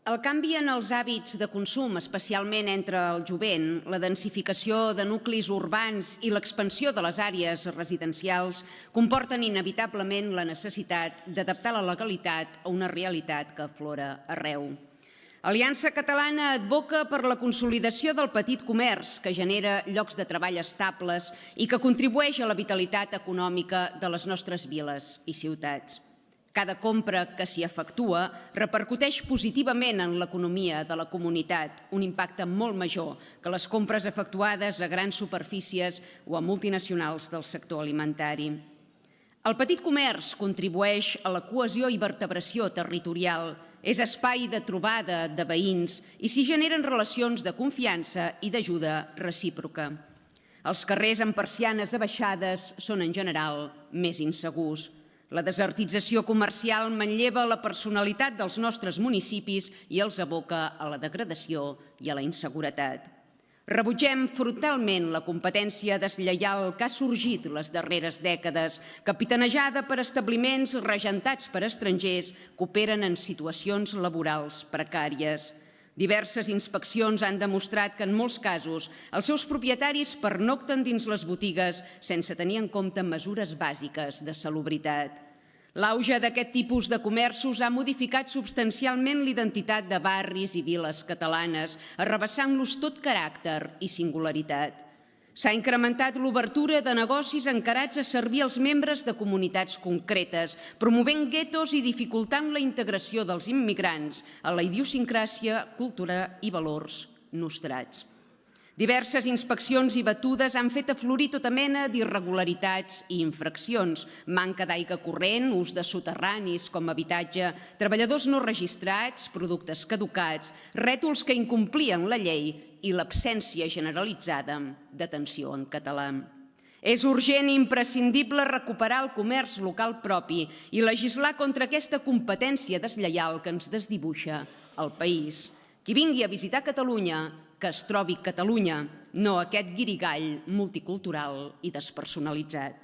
El canvi en els hàbits de consum, especialment entre el jovent, la densificació de nuclis urbans i l'expansió de les àrees residencials comporten inevitablement la necessitat d'adaptar la legalitat a una realitat que aflora arreu. Aliança Catalana advoca per la consolidació del petit comerç, que genera llocs de treball estables i que contribueix a la vitalitat econòmica de les nostres viles i ciutats. Cada compra que s'hi efectua repercuteix positivament en l'economia de la comunitat, un impacte molt major que les compres efectuades a grans superfícies o a multinacionals del sector alimentari. El petit comerç contribueix a la cohesió i vertebració territorial, és espai de trobada de veïns i s'hi generen relacions de confiança i d'ajuda recíproca. Els carrers amb persianes abaixades són en general més insegurs. La desertització comercial manlleva la personalitat dels nostres municipis i els aboca a la degradació i a la inseguretat. Rebutgem frontalment la competència deslleial que ha sorgit les darreres dècades, capitanejada per establiments regentats per estrangers que operen en situacions laborals precàries. Diverses inspeccions han demostrat que en molts casos els seus propietaris pernocten dins les botigues sense tenir en compte mesures bàsiques de salubritat. L'auge d'aquest tipus de comerços ha modificat substancialment l'identitat de barris i viles catalanes, arrabassant-los tot caràcter i singularitat. S'ha incrementat l'obertura de negocis encarats a servir els membres de comunitats concretes, promovent guetos i dificultant la integració dels immigrants a la idiosincràsia, cultura i valors nostrats. Diverses inspeccions i batudes han fet aflorir tota mena d'irregularitats i infraccions, manca d'aigua corrent, ús de soterranis com a habitatge, treballadors no registrats, productes caducats, rètols que incomplien la llei i l'absència generalitzada d'atenció en català. És urgent i imprescindible recuperar el comerç local propi i legislar contra aquesta competència deslleial que ens desdibuixa el país. Qui vingui a visitar Catalunya, que es trobi Catalunya, no aquest guirigall multicultural i despersonalitzat.